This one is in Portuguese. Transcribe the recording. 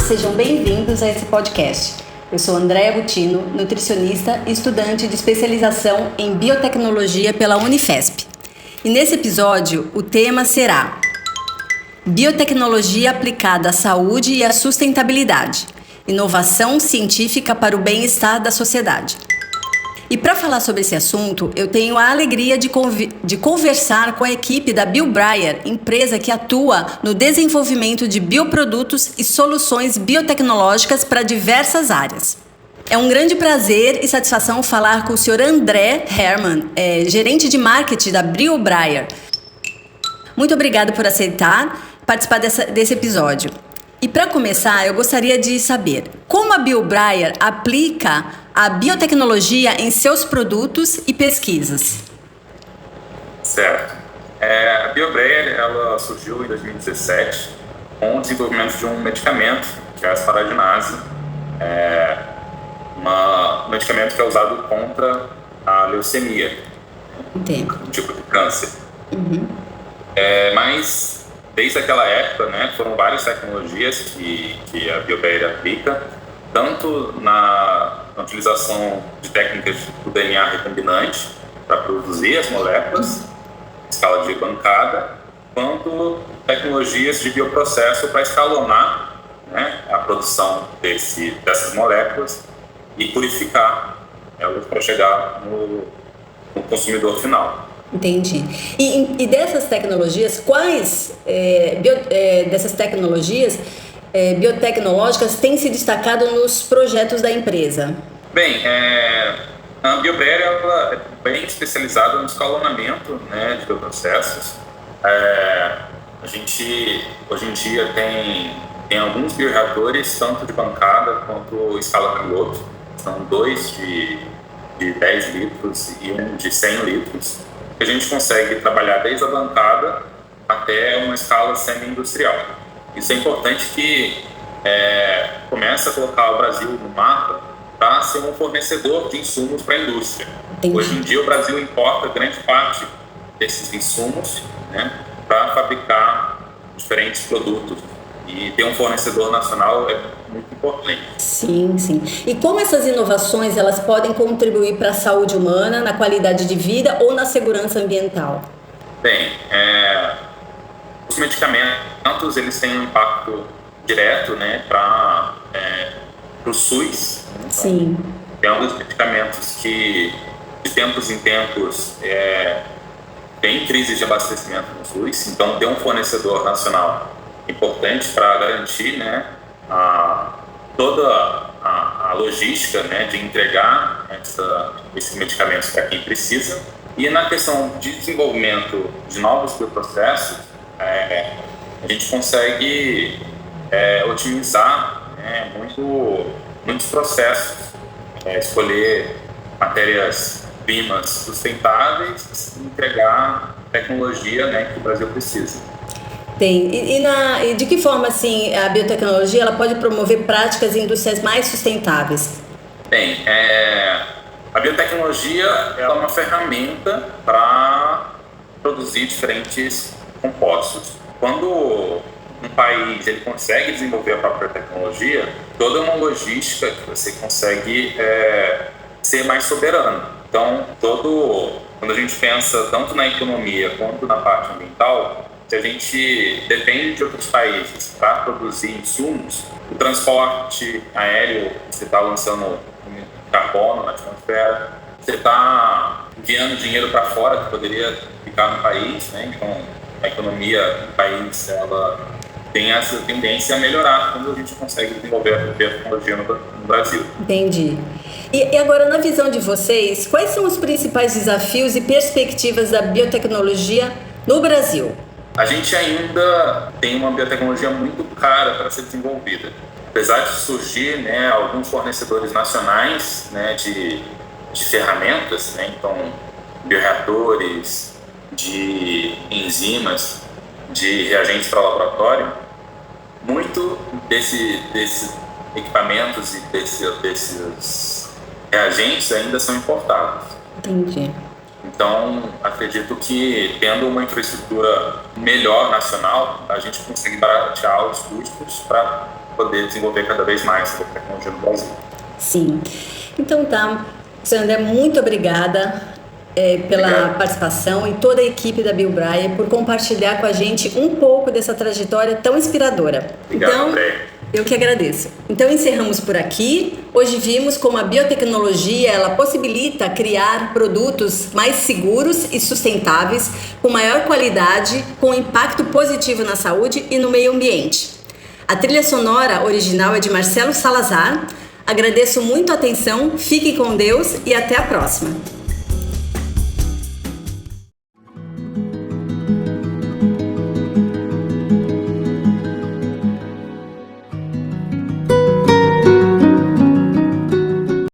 sejam bem-vindos a esse podcast. Eu sou Andréa Butino, nutricionista e estudante de especialização em biotecnologia pela Unifesp. E nesse episódio, o tema será Biotecnologia aplicada à saúde e à sustentabilidade. Inovação científica para o bem-estar da sociedade. E para falar sobre esse assunto, eu tenho a alegria de conversar com a equipe da BioBrayer, empresa que atua no desenvolvimento de bioprodutos e soluções biotecnológicas para diversas áreas. É um grande prazer e satisfação falar com o Sr. André Hermann, gerente de marketing da BioBrayer. Muito obrigado por aceitar participar desse episódio. E para começar, eu gostaria de saber como a BioBrayer aplica a biotecnologia em seus produtos e pesquisas. Certo. A BioBrayer ela surgiu em 2017 com o desenvolvimento de um medicamento, que é a asparaginase, um medicamento que é usado contra a leucemia, um tipo de câncer. Mas desde aquela época, foram várias tecnologias que a BioBrayer aplica, tanto na utilização de técnicas do DNA recombinante para produzir as moléculas em escala de bancada, quanto tecnologias de bioprocesso para escalonar a produção dessas moléculas e purificar elas para chegar no consumidor final. Entendi. E dessas tecnologias, quais dessas tecnologias biotecnológicas têm se destacado nos projetos da empresa? Bem, a BioBrayer ela é bem especializada no escalonamento de bioprocessos. A gente, hoje em dia, tem alguns bioreatores, tanto de bancada quanto escala piloto. São 2 de 10 litros e um de 100 litros. A gente consegue trabalhar desde a bancada até uma escala semi-industrial. Isso é importante que comece a colocar o Brasil no mapa para ser um fornecedor de insumos para a indústria. Entendi. Hoje em dia o Brasil importa grande parte desses insumos para fabricar diferentes produtos. E ter um fornecedor nacional é muito importante. Sim, sim. E como essas inovações elas podem contribuir para a saúde humana, na qualidade de vida ou na segurança ambiental? Bem, os medicamentos eles têm um impacto direto para o SUS. Então, sim. Tem alguns medicamentos que, de tempos em tempos, tem crises de abastecimento no SUS. Então, ter um fornecedor nacional importante para garantir toda a logística de entregar esses medicamentos para quem precisa. E na questão de desenvolvimento de novos bioprocessos, a gente consegue otimizar muitos processos, escolher matérias-primas sustentáveis e entregar tecnologia que o Brasil precisa. Tem. E de que forma, assim, a biotecnologia ela pode promover práticas industriais mais sustentáveis? Bem, a biotecnologia é uma ferramenta para produzir diferentes compostos. Quando um país ele consegue desenvolver a própria tecnologia, toda uma logística que você consegue ser mais soberano. Então, quando a gente pensa tanto na economia quanto na parte ambiental, se a gente depende de outros países para produzir insumos, o transporte aéreo, você está lançando carbono na atmosfera, você está enviando dinheiro para fora que poderia ficar no país, Então, a economia do país ela tem essa tendência a melhorar quando a gente consegue desenvolver a tecnologia no Brasil. Entendi. E agora, na visão de vocês, quais são os principais desafios e perspectivas da biotecnologia no Brasil? A gente ainda tem uma biotecnologia muito cara para ser desenvolvida. Apesar de surgir alguns fornecedores nacionais de ferramentas, então bioreatores, de enzimas, de reagentes para laboratório, muito desses equipamentos e desses reagentes ainda são importados. Entendi. Então, acredito que tendo uma infraestrutura melhor nacional, a gente consegue baratear os custos para poder desenvolver cada vez mais a tecnologia no Brasil. Sim. Então tá, Sr. André, muito obrigada pela participação e toda a equipe da Bill Briar por compartilhar com a gente um pouco dessa trajetória tão inspiradora. Obrigado, então, André. Eu que agradeço. Então encerramos por aqui. Hoje vimos como a biotecnologia ela possibilita criar produtos mais seguros e sustentáveis, com maior qualidade, com impacto positivo na saúde e no meio ambiente. A trilha sonora original é de Marcelo Salazar. Agradeço muito a atenção, fique com Deus e até a próxima.